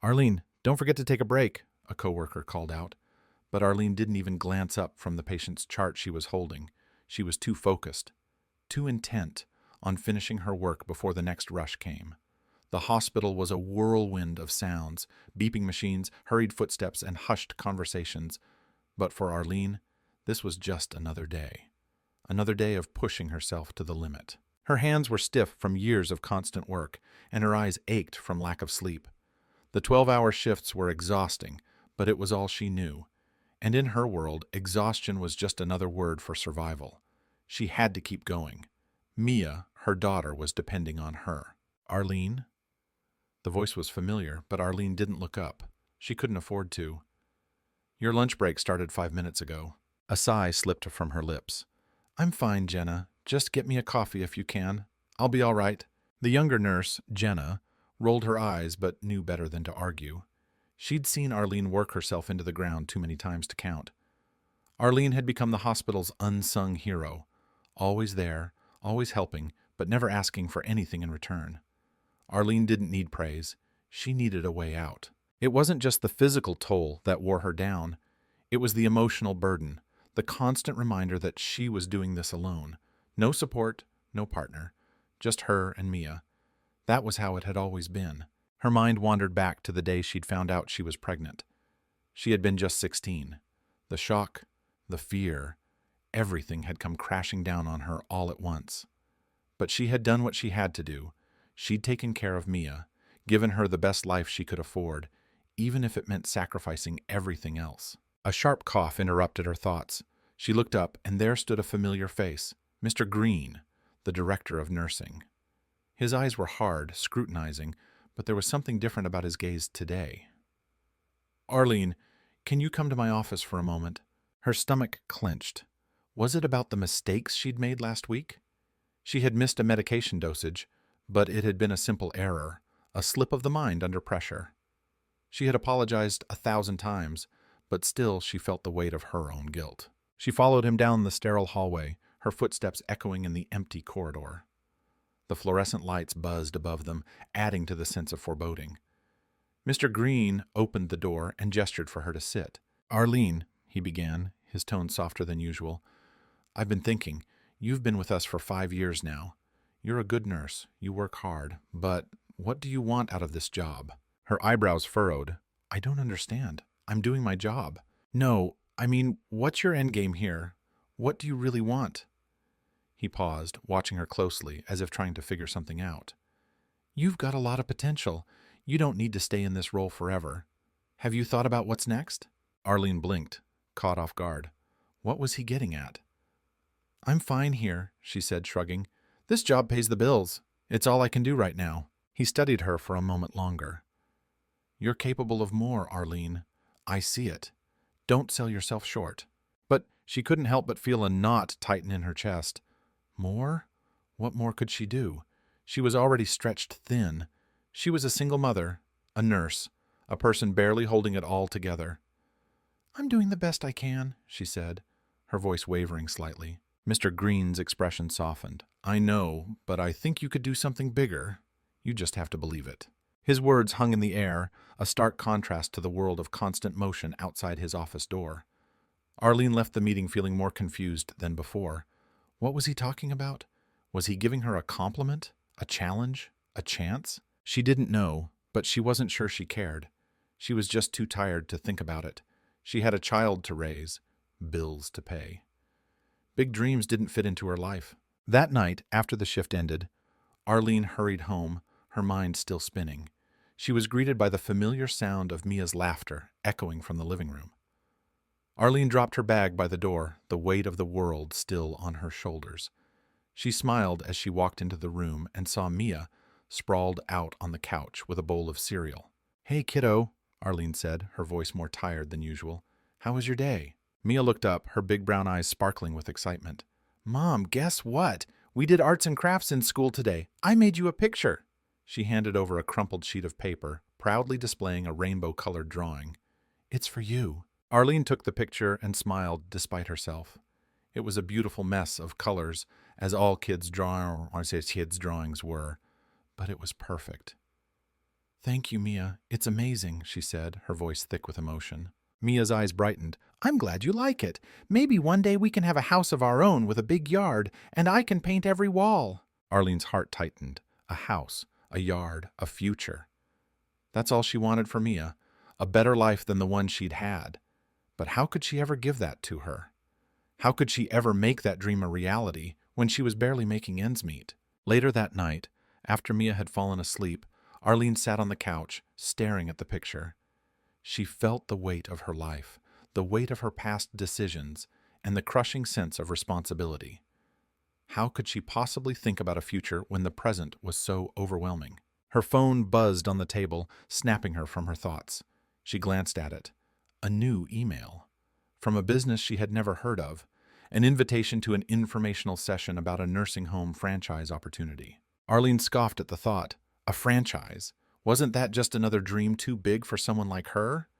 "Arlene, don't forget to take a break," a coworker called out. But Arlene didn't even glance up from the patient's chart she was holding. She was too focused, too intent on finishing her work before the next rush came. The hospital was a whirlwind of sounds, beeping machines, hurried footsteps, and hushed conversations. But for Arlene, this was just another day. Another day of pushing herself to the limit. Her hands were stiff from years of constant work, and her eyes ached from lack of sleep. The 12-hour shifts were exhausting, but it was all she knew. And in her world, exhaustion was just another word for survival. She had to keep going. Mia, her daughter, was depending on her. "Arlene?" The voice was familiar, but Arlene didn't look up. She couldn't afford to. "Your lunch break started 5 minutes ago." A sigh slipped from her lips. "I'm fine, Jenna. Just get me a coffee if you can. I'll be all right." The younger nurse, Jenna, rolled her eyes but knew better than to argue. She'd seen Arlene work herself into the ground too many times to count. Arlene had become the hospital's unsung hero, always there, always helping, but never asking for anything in return. Arlene didn't need praise. She needed a way out. It wasn't just the physical toll that wore her down. It was the emotional burden, the constant reminder that she was doing this alone. No support, no partner, just her and Mia. That was how it had always been. Her mind wandered back to the day she'd found out she was pregnant. She had been just 16. The shock, the fear, everything had come crashing down on her all at once. But she had done what she had to do. She'd taken care of Mia, given her the best life she could afford, even if it meant sacrificing everything else. A sharp cough interrupted her thoughts. She looked up, and there stood a familiar face, Mr. Green, the director of nursing. His eyes were hard, scrutinizing, but there was something different about his gaze today. "Arlene, can you come to my office for a moment?" Her stomach clenched. Was it about the mistakes she'd made last week? She had missed a medication dosage, but it had been a simple error, a slip of the mind under pressure. She had apologized 1,000 times, but still she felt the weight of her own guilt. She followed him down the sterile hallway, her footsteps echoing in the empty corridor. The fluorescent lights buzzed above them, adding to the sense of foreboding. Mr. Green opened the door and gestured for her to sit. "Arlene," he began, his tone softer than usual, "I've been thinking. You've been with us for 5 years now. You're a good nurse. You work hard. But what do you want out of this job?" Her eyebrows furrowed. "I don't understand. I'm doing my job." "No, I mean, what's your end game here? What do you really want?" He paused, watching her closely, as if trying to figure something out. "You've got a lot of potential. You don't need to stay in this role forever. Have you thought about what's next?" Arlene blinked, caught off guard. What was he getting at? "I'm fine here," she said, shrugging. "This job pays the bills. It's all I can do right now." He studied her for a moment longer. "You're capable of more, Arlene. I see it. Don't sell yourself short." But she couldn't help but feel a knot tighten in her chest. More? What more could she do? She was already stretched thin. She was a single mother, a nurse, a person barely holding it all together. "I'm doing the best I can," she said, her voice wavering slightly. Mr. Green's expression softened. "I know, but I think you could do something bigger. You just have to believe it." His words hung in the air, a stark contrast to the world of constant motion outside his office door. Arlene left the meeting feeling more confused than before. What was he talking about? Was he giving her a compliment? A challenge? A chance? She didn't know, but she wasn't sure she cared. She was just too tired to think about it. She had a child to raise, bills to pay. Big dreams didn't fit into her life. That night, after the shift ended, Arlene hurried home, her mind still spinning. She was greeted by the familiar sound of Mia's laughter echoing from the living room. Arlene dropped her bag by the door, the weight of the world still on her shoulders. She smiled as she walked into the room and saw Mia sprawled out on the couch with a bowl of cereal. "Hey, kiddo," Arlene said, her voice more tired than usual. "How was your day?" Mia looked up, her big brown eyes sparkling with excitement. "Mom, guess what? We did arts and crafts in school today. I made you a picture." She handed over a crumpled sheet of paper, proudly displaying a rainbow-colored drawing. "It's for you." Arlene took the picture and smiled despite herself. It was a beautiful mess of colors, as all kids' drawings were, but it was perfect. Thank you, Mia. It's amazing, she said, her voice thick with emotion. Mia's eyes brightened. I'm glad you like it. Maybe one day we can have a house of our own with a big yard, and I can paint every wall. Arlene's heart tightened. A house, a yard, a future. That's all she wanted for Mia, a better life than the one she'd had. But how could she ever give that to her? How could she ever make that dream a reality when she was barely making ends meet? Later that night, after Mia had fallen asleep, Arlene sat on the couch, staring at the picture. She felt the weight of her life, the weight of her past decisions, and the crushing sense of responsibility. How could she possibly think about a future when the present was so overwhelming? Her phone buzzed on the table, snapping her from her thoughts. She glanced at it. A new email. From a business she had never heard of. An invitation to an informational session about a nursing home franchise opportunity. Arlene scoffed at the thought. A franchise? Wasn't that just another dream too big for someone like her?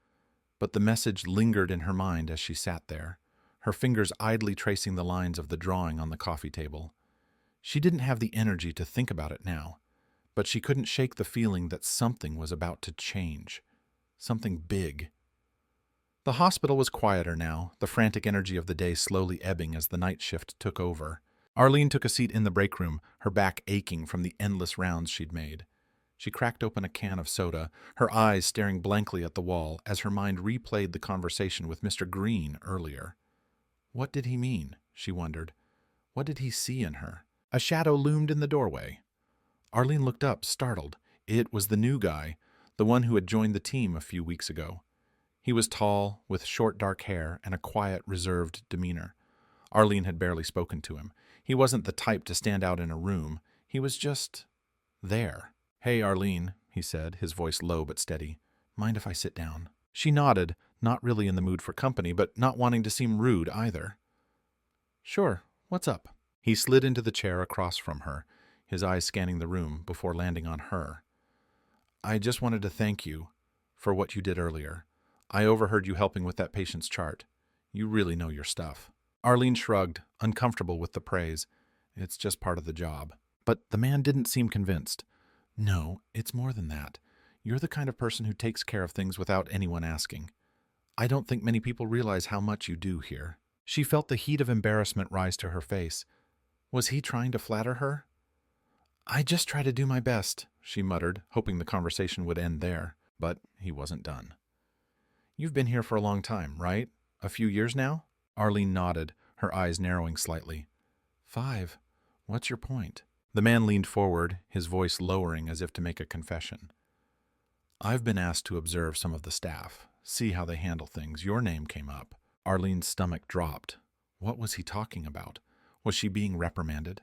But the message lingered in her mind as she sat there, her fingers idly tracing the lines of the drawing on the coffee table. She didn't have the energy to think about it now, but she couldn't shake the feeling that something was about to change. Something big. The hospital was quieter now, the frantic energy of the day slowly ebbing as the night shift took over. Arlene took a seat in the break room, her back aching from the endless rounds she'd made. She cracked open a can of soda, her eyes staring blankly at the wall as her mind replayed the conversation with Mr. Green earlier. What did he mean? She wondered. What did he see in her? A shadow loomed in the doorway. Arlene looked up, startled. It was the new guy, the one who had joined the team a few weeks ago. He was tall, with short dark hair and a quiet, reserved demeanor. Arlene had barely spoken to him. He wasn't the type to stand out in a room. He was just there. Hey, Arlene, he said, his voice low but steady. Mind if I sit down? She nodded, not really in the mood for company, but not wanting to seem rude either. Sure, what's up? He slid into the chair across from her, his eyes scanning the room before landing on her. I just wanted to thank you for what you did earlier. I overheard you helping with that patient's chart. You really know your stuff. Arlene shrugged, uncomfortable with the praise. It's just part of the job. But the man didn't seem convinced. No, it's more than that. You're the kind of person who takes care of things without anyone asking. I don't think many people realize how much you do here. She felt the heat of embarrassment rise to her face. Was he trying to flatter her? I just try to do my best, she muttered, hoping the conversation would end there. But he wasn't done. You've been here for a long time, right? A few years now? Arlene nodded, her eyes narrowing slightly. 5. What's your point? The man leaned forward, his voice lowering as if to make a confession. I've been asked to observe some of the staff, see how they handle things. Your name came up. Arlene's stomach dropped. What was he talking about? Was she being reprimanded?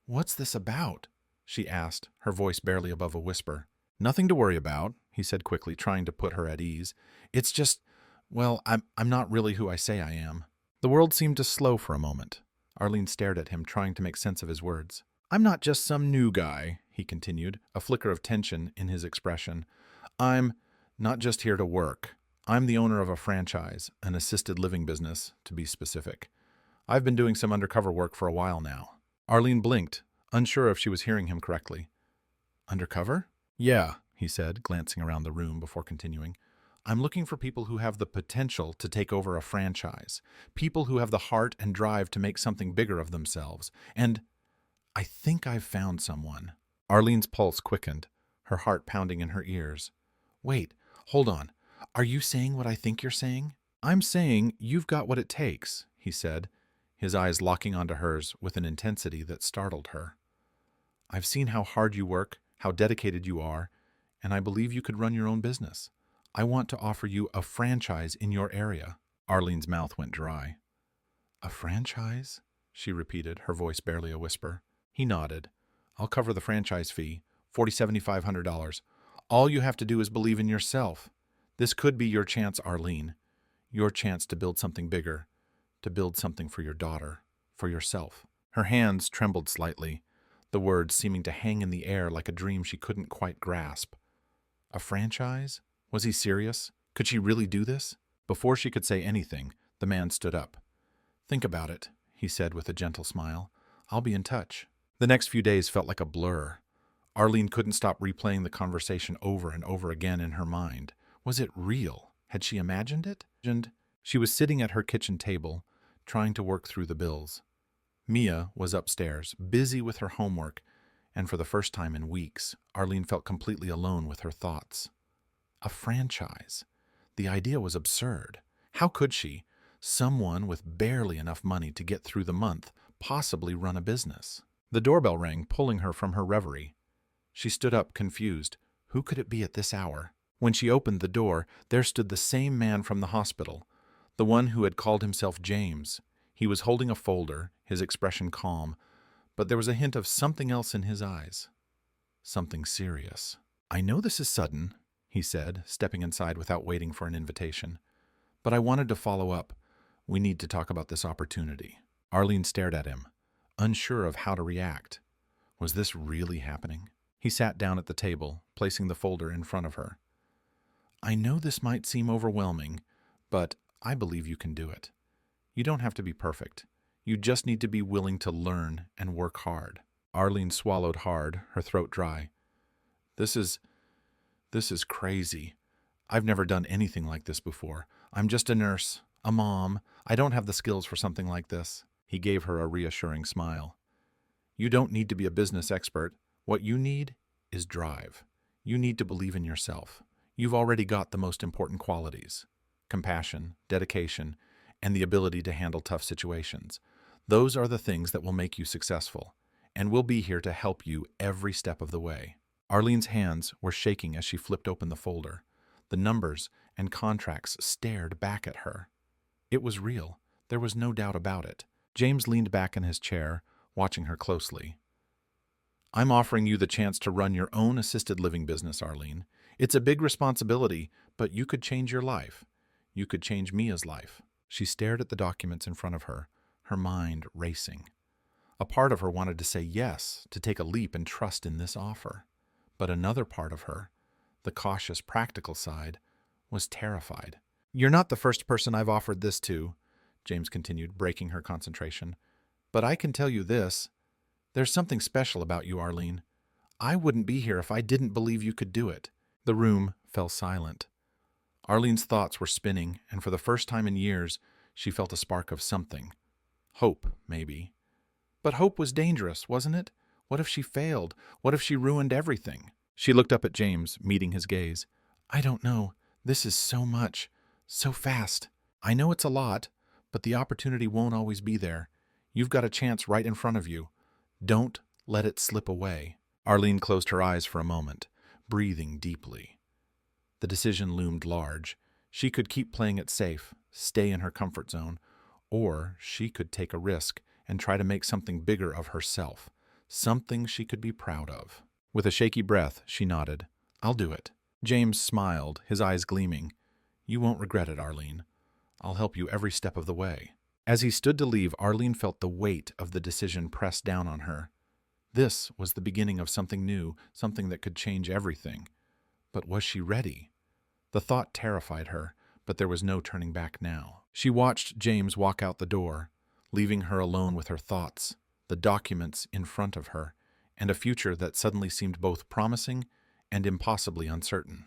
What's this about? She asked, her voice barely above a whisper. Nothing to worry about, he said quickly, trying to put her at ease. It's just, well, I'm not really who I say I am. The world seemed to slow for a moment. Arlene stared at him, trying to make sense of his words. I'm not just some new guy, he continued, a flicker of tension in his expression. I'm not just here to work. I'm the owner of a franchise, an assisted living business, to be specific. I've been doing some undercover work for a while now. Arlene blinked, unsure if she was hearing him correctly. Undercover? Yeah, he said, glancing around the room before continuing. I'm looking for people who have the potential to take over a franchise, people who have the heart and drive to make something bigger of themselves, and I think I've found someone. Arlene's pulse quickened, her heart pounding in her ears. Wait, hold on. Are you saying what I think you're saying? I'm saying you've got what it takes, he said, his eyes locking onto hers with an intensity that startled her. I've seen how hard you work, how dedicated you are, and I believe you could run your own business. I want to offer you a franchise in your area. Arlene's mouth went dry. A franchise? She repeated, her voice barely a whisper. He nodded. I'll cover the franchise fee, $7,500. All you have to do is believe in yourself. This could be your chance, Arlene. Your chance to build something bigger, to build something for your daughter, for yourself. Her hands trembled slightly, the words seeming to hang in the air like a dream she couldn't quite grasp. A franchise? Was he serious? Could she really do this? Before she could say anything, the man stood up. Think about it, he said with a gentle smile. I'll be in touch. The next few days felt like a blur. Arlene couldn't stop replaying the conversation over and over again in her mind. Was it real? Had she imagined it? She was sitting at her kitchen table, trying to work through the bills. Mia was upstairs, busy with her homework, and for the first time in weeks, Arlene felt completely alone with her thoughts. A franchise. The idea was absurd. How could she, someone with barely enough money to get through the month, possibly run a business? The doorbell rang, pulling her from her reverie. She stood up, confused. Who could it be at this hour? When she opened the door, there stood the same man from the hospital, the one who had called himself James. He was holding a folder, his expression calm, but there was a hint of something else in his eyes. Something serious. "I know this is sudden," he said, stepping inside without waiting for an invitation. "But I wanted to follow up. We need to talk about this opportunity." Arlene stared at him, unsure of how to react. Was this really happening? He sat down at the table, placing the folder in front of her. "I know this might seem overwhelming, but I believe you can do it. You don't have to be perfect. You just need to be willing to learn and work hard." Arlene swallowed hard, her throat dry. This is crazy. I've never done anything like this before. I'm just a nurse, a mom. I don't have the skills for something like this." He gave her a reassuring smile. "You don't need to be a business expert. What you need is drive. You need to believe in yourself. You've already got the most important qualities: compassion, dedication, and the ability to handle tough situations. Those are the things that will make you successful, and we'll be here to help you every step of the way." Arlene's hands were shaking as she flipped open the folder. The numbers and contracts stared back at her. It was real. There was no doubt about it. James leaned back in his chair, watching her closely. "I'm offering you the chance to run your own assisted living business, Arlene. It's a big responsibility, but you could change your life. You could change Mia's life." She stared at the documents in front of her, her mind racing. A part of her wanted to say yes, to take a leap and trust in this offer. But another part of her, the cautious, practical side, was terrified. "You're not the first person I've offered this to," James continued, breaking her concentration. "But I can tell you this. There's something special about you, Arlene. I wouldn't be here if I didn't believe you could do it." The room fell silent. Arlene's thoughts were spinning, and for the first time in years, she felt a spark of something. Hope, maybe. But hope was dangerous, wasn't it? What if she failed? What if she ruined everything? She looked up at James, meeting his gaze. "I don't know. This is so much. So fast. I know it's a lot, but the opportunity won't always be there. You've got a chance right in front of you. Don't let it slip away." Arlene closed her eyes for a moment, breathing deeply. The decision loomed large. She could keep playing it safe, stay in her comfort zone, or she could take a risk and try to make something bigger of herself, something she could be proud of. With a shaky breath, she nodded. "I'll do it." James smiled, his eyes gleaming. "You won't regret it, Arlene. I'll help you every step of the way." As he stood to leave, Arlene felt the weight of the decision press down on her. This was the beginning of something new, something that could change everything. But was she ready? The thought terrified her, but there was no turning back now. She watched James walk out the door, leaving her alone with her thoughts, the documents in front of her, and a future that suddenly seemed both promising and impossibly uncertain.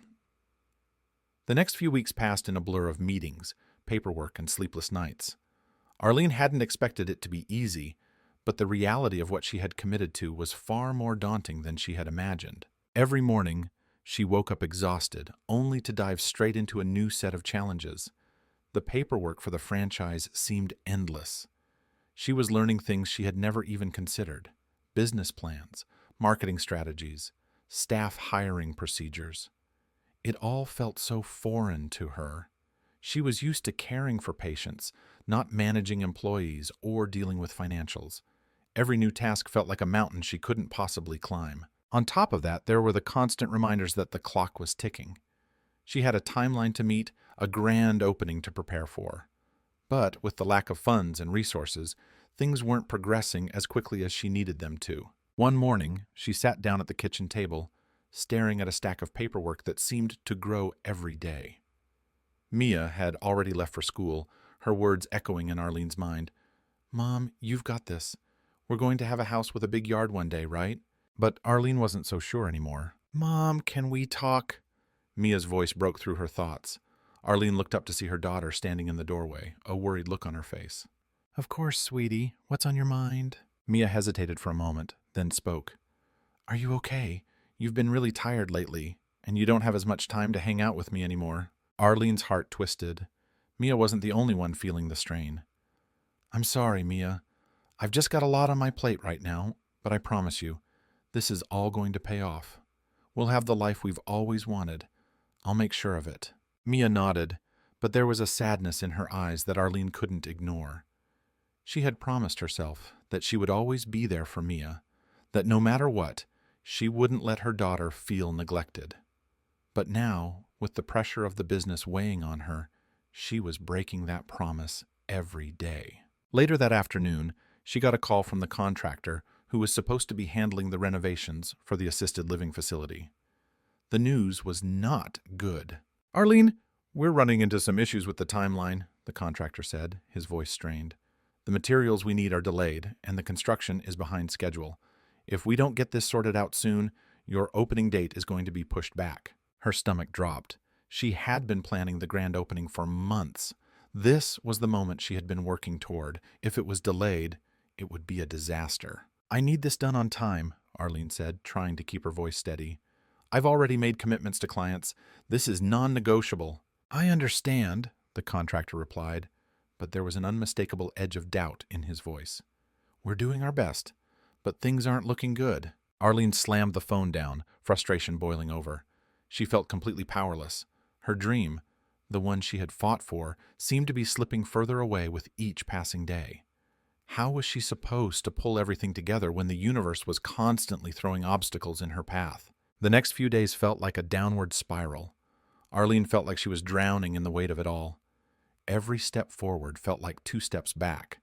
The next few weeks passed in a blur of meetings, paperwork, and sleepless nights. Arlene hadn't expected it to be easy, but the reality of what she had committed to was far more daunting than she had imagined. Every morning, she woke up exhausted, only to dive straight into a new set of challenges. The paperwork for the franchise seemed endless. She was learning things she had never even considered: business plans, marketing strategies, staff hiring procedures. It all felt so foreign to her. She was used to caring for patients, not managing employees or dealing with financials. Every new task felt like a mountain she couldn't possibly climb. On top of that, there were the constant reminders that the clock was ticking. She had a timeline to meet, a grand opening to prepare for. But with the lack of funds and resources, things weren't progressing as quickly as she needed them to. One morning, she sat down at the kitchen table, staring at a stack of paperwork that seemed to grow every day. Mia had already left for school, her words echoing in Arlene's mind. "Mom, you've got this. We're going to have a house with a big yard one day, right? But Arlene wasn't so sure anymore. "Mom, can we talk?" Mia's voice broke through her thoughts. Arlene looked up to see her daughter standing in the doorway, a worried look on her face. "Of course, sweetie. What's on your mind?" Mia hesitated for a moment, then spoke. "Are you okay? You've been really tired lately, and you don't have as much time to hang out with me anymore." Arlene's heart twisted. Mia wasn't the only one feeling the strain. "I'm sorry, Mia. I've just got a lot on my plate right now, but I promise you, this is all going to pay off. We'll have the life we've always wanted. I'll make sure of it." Mia nodded, but there was a sadness in her eyes that Arlene couldn't ignore. She had promised herself that she would always be there for Mia, that no matter what, she wouldn't let her daughter feel neglected. But now, with the pressure of the business weighing on her, she was breaking that promise every day. Later that afternoon, she got a call from the contractor who was supposed to be handling the renovations for the assisted living facility. The news was not good. "Arlene, we're running into some issues with the timeline," the contractor said, his voice strained. "The materials we need are delayed, and the construction is behind schedule. If we don't get this sorted out soon, your opening date is going to be pushed back." Her stomach dropped. She had been planning the grand opening for months. This was the moment she had been working toward. If it was delayed, it would be a disaster. "I need this done on time," Arlene said, trying to keep her voice steady. "I've already made commitments to clients. This is non-negotiable." "I understand," the contractor replied, but there was an unmistakable edge of doubt in his voice. "We're doing our best, but things aren't looking good." Arlene slammed the phone down, frustration boiling over. She felt completely powerless. Her dream, the one she had fought for, seemed to be slipping further away with each passing day. How was she supposed to pull everything together when the universe was constantly throwing obstacles in her path? The next few days felt like a downward spiral. Arlene felt like she was drowning in the weight of it all. Every step forward felt like 2 steps back.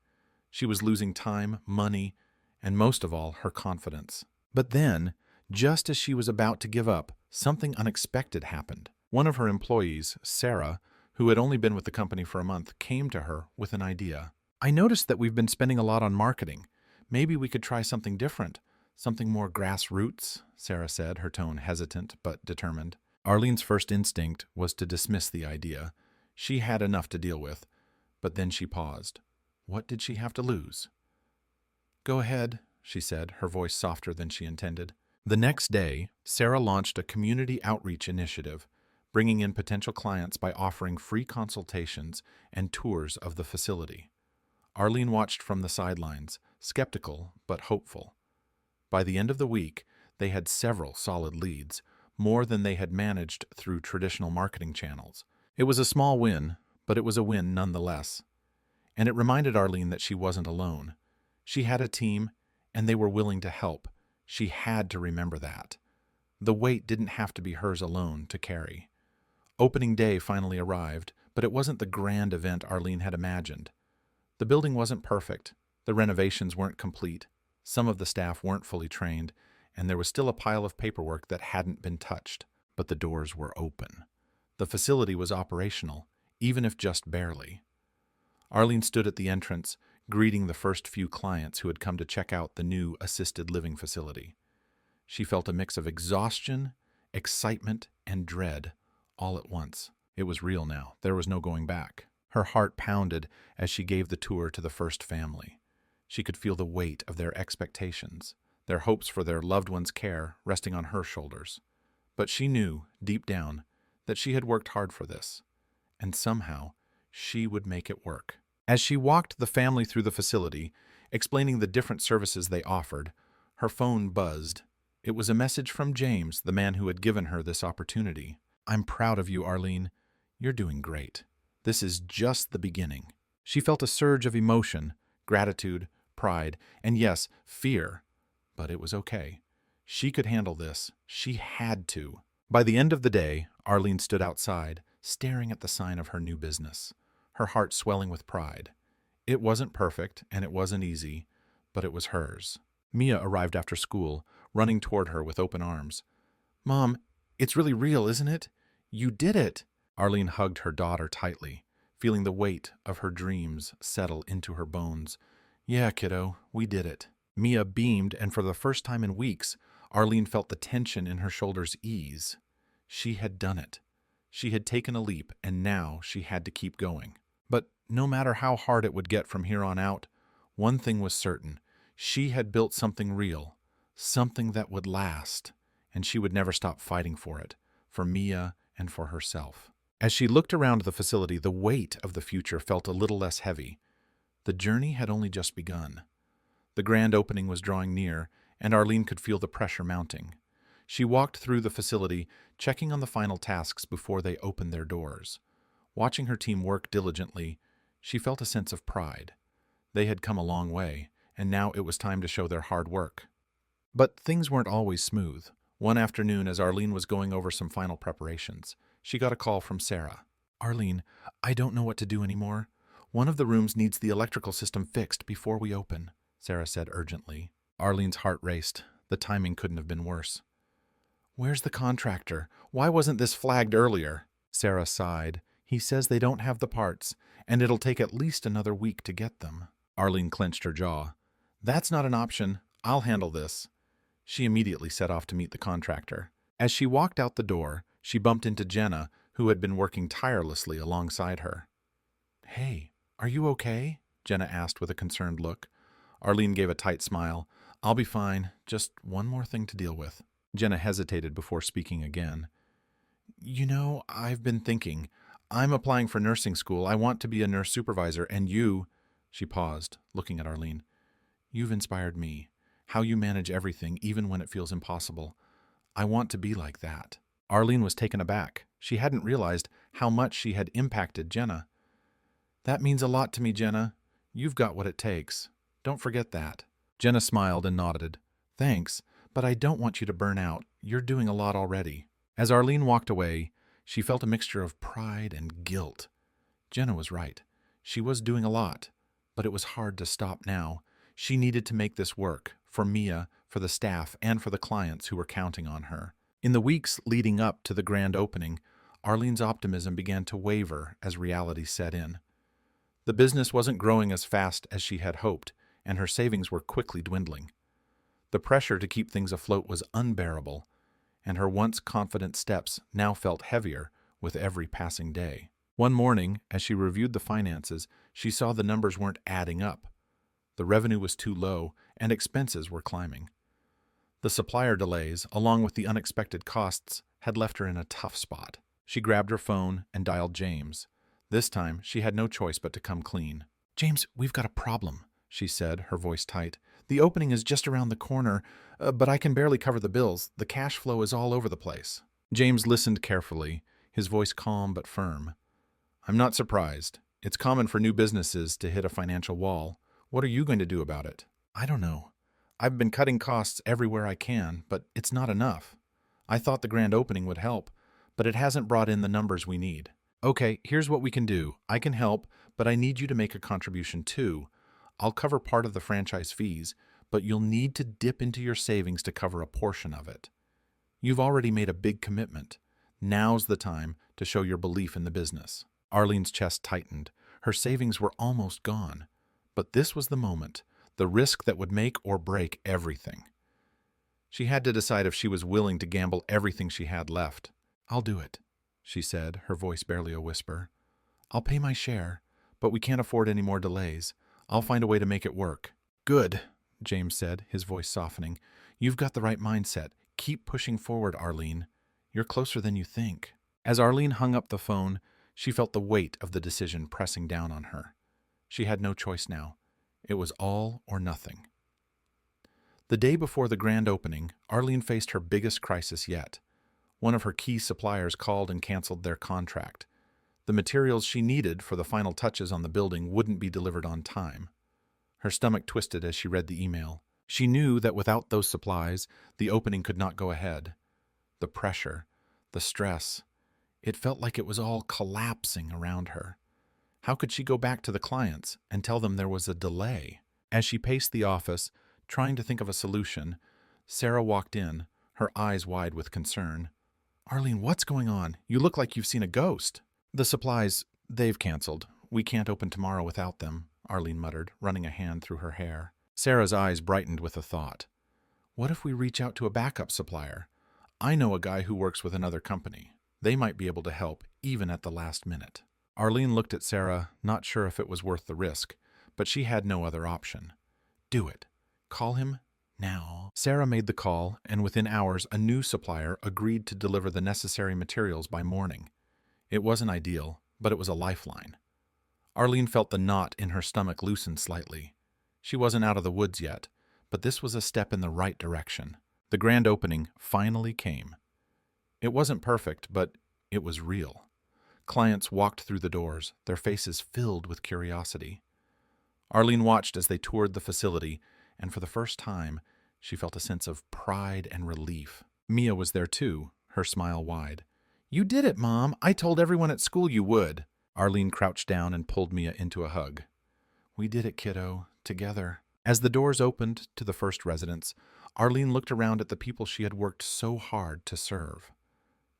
She was losing time, money, and most of all, her confidence. But then, just as she was about to give up, something unexpected happened. One of her employees, Sarah, who had only been with the company for a month, came to her with an idea. "I noticed that we've been spending a lot on marketing. Maybe we could try something different, something more grassroots," Sarah said, her tone hesitant but determined. Arlene's first instinct was to dismiss the idea. She had enough to deal with, but then she paused. What did she have to lose? "Go ahead," she said, her voice softer than she intended. The next day, Sarah launched a community outreach initiative, bringing in potential clients by offering free consultations and tours of the facility. Arlene watched from the sidelines, skeptical but hopeful. By the end of the week, they had several solid leads, more than they had managed through traditional marketing channels. It was a small win, but it was a win nonetheless. And it reminded Arlene that she wasn't alone. She had a team, and they were willing to help. She had to remember that. The weight didn't have to be hers alone to carry. Opening day finally arrived, but it wasn't the grand event Arlene had imagined. The building wasn't perfect, the renovations weren't complete, some of the staff weren't fully trained, and there was still a pile of paperwork that hadn't been touched. But the doors were open. The facility was operational, even if just barely. Arlene stood at the entrance, greeting the first few clients who had come to check out the new assisted living facility. She felt a mix of exhaustion, excitement, and dread all at once. It was real now. There was no going back. Her heart pounded as she gave the tour to the first family. She could feel the weight of their expectations, their hopes for their loved one's care resting on her shoulders. But she knew, deep down, that she had worked hard for this, and somehow she would make it work. As she walked the family through the facility, explaining the different services they offered, her phone buzzed. It was a message from James, the man who had given her this opportunity. "I'm proud of you, Arlene. You're doing great. This is just the beginning." She felt a surge of emotion, gratitude, pride, and yes, fear. But it was okay. She could handle this. She had to. By the end of the day, Arlene stood outside, staring at the sign of her new business, her heart swelling with pride. It wasn't perfect, and it wasn't easy, but it was hers. Mia arrived after school, running toward her with open arms. "Mom, it's really real, isn't it? You did it!" Arlene hugged her daughter tightly, feeling the weight of her dreams settle into her bones. "Yeah, kiddo, we did it." Mia beamed, and for the first time in weeks, Arlene felt the tension in her shoulders ease. She had done it. She had taken a leap, and now she had to keep going. But no matter how hard it would get from here on out, one thing was certain. She had built something real, something that would last, and she would never stop fighting for it, for Mia and for herself. As she looked around the facility, the weight of the future felt a little less heavy. The journey had only just begun. The grand opening was drawing near, and Arlene could feel the pressure mounting. She walked through the facility, checking on the final tasks before they opened their doors. Watching her team work diligently, she felt a sense of pride. They had come a long way, and now it was time to show their hard work. But things weren't always smooth. One afternoon, as Arlene was going over some final preparations, she got a call from Sarah. "Arlene, I don't know what to do anymore. One of the rooms needs the electrical system fixed before we open," Sarah said urgently. Arlene's heart raced. The timing couldn't have been worse. "Where's the contractor? Why wasn't this flagged earlier?" Sarah sighed. "He says they don't have the parts, and it'll take at least another week to get them." Arlene clenched her jaw. "That's not an option. I'll handle this." She immediately set off to meet the contractor. As she walked out the door, she bumped into Jenna, who had been working tirelessly alongside her. "Hey, are you okay?" Jenna asked with a concerned look. Arlene gave a tight smile. "I'll be fine. Just one more thing to deal with." Jenna hesitated before speaking again. "You know, I've been thinking. I'm applying for nursing school. I want to be a nurse supervisor, and you—" She paused, looking at Arlene. "You've inspired me. How you manage everything, even when it feels impossible. I want to be like that." Arlene was taken aback. She hadn't realized how much she had impacted Jenna. "That means a lot to me, Jenna. You've got what it takes. Don't forget that." Jenna smiled and nodded. "Thanks, but I don't want you to burn out. You're doing a lot already." As Arlene walked away, she felt a mixture of pride and guilt. Jenna was right. She was doing a lot, but it was hard to stop now. She needed to make this work, for Mia, for the staff, and for the clients who were counting on her. In the weeks leading up to the grand opening, Arlene's optimism began to waver as reality set in. The business wasn't growing as fast as she had hoped, and her savings were quickly dwindling. The pressure to keep things afloat was unbearable, and her once confident steps now felt heavier with every passing day. One morning, as she reviewed the finances, she saw the numbers weren't adding up. The revenue was too low, and expenses were climbing. The supplier delays, along with the unexpected costs, had left her in a tough spot. She grabbed her phone and dialed James. This time, she had no choice but to come clean. "James, we've got a problem," she said, her voice tight. "The opening is just around the corner, but I can barely cover the bills. The cash flow is all over the place." James listened carefully, his voice calm but firm. "I'm not surprised. It's common for new businesses to hit a financial wall. What are you going to do about it?" "I don't know. I've been cutting costs everywhere I can, but it's not enough. I thought the grand opening would help, but it hasn't brought in the numbers we need." "Okay, here's what we can do. I can help, but I need you to make a contribution too. I'll cover part of the franchise fees, but you'll need to dip into your savings to cover a portion of it. You've already made a big commitment. Now's the time to show your belief in the business." Arlene's chest tightened. Her savings were almost gone. But this was the moment, the risk that would make or break everything. She had to decide if she was willing to gamble everything she had left. "I'll do it," she said, her voice barely a whisper. "I'll pay my share, but we can't afford any more delays. I'll find a way to make it work." "Good," James said, his voice softening. "You've got the right mindset. Keep pushing forward, Arlene. You're closer than you think." As Arlene hung up the phone, she felt the weight of the decision pressing down on her. She had no choice now. It was all or nothing. The day before the grand opening, Arlene faced her biggest crisis yet. One of her key suppliers called and canceled their contract. The materials she needed for the final touches on the building wouldn't be delivered on time. Her stomach twisted as she read the email. She knew that without those supplies, the opening could not go ahead. The pressure, the stress, it felt like it was all collapsing around her. How could she go back to the clients and tell them there was a delay? As she paced the office, trying to think of a solution, Sarah walked in, her eyes wide with concern. "Arlene, what's going on? You look like you've seen a ghost." "The supplies, they've canceled. We can't open tomorrow without them," Arlene muttered, running a hand through her hair. Sarah's eyes brightened with a thought. What if we reach out to a backup supplier? I know a guy who works with another company. They might be able to help, even at the last minute. Arlene looked at Sarah, not sure if it was worth the risk, but she had no other option. Do it. Call him now. Sarah made the call, and within hours, a new supplier agreed to deliver the necessary materials by morning. It wasn't ideal, but it was a lifeline. Arlene felt the knot in her stomach loosen slightly. She wasn't out of the woods yet, but this was a step in the right direction. The grand opening finally came. It wasn't perfect, but it was real. Clients walked through the doors, their faces filled with curiosity. Arlene watched as they toured the facility, and for the first time, she felt a sense of pride and relief. Mia was there too, her smile wide. "You did it, Mom. I told everyone at school you would." Arlene crouched down and pulled Mia into a hug. "We did it, kiddo, together." As the doors opened to the first residence, Arlene looked around at the people she had worked so hard to serve.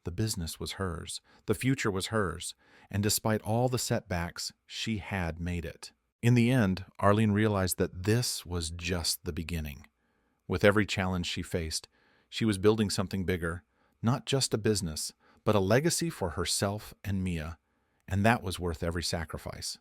The business was hers, the future was hers, and despite all the setbacks, she had made it. In the end, Arlene realized that this was just the beginning. With every challenge she faced, she was building something bigger, not just a business, but a legacy for herself and Mia, and that was worth every sacrifice.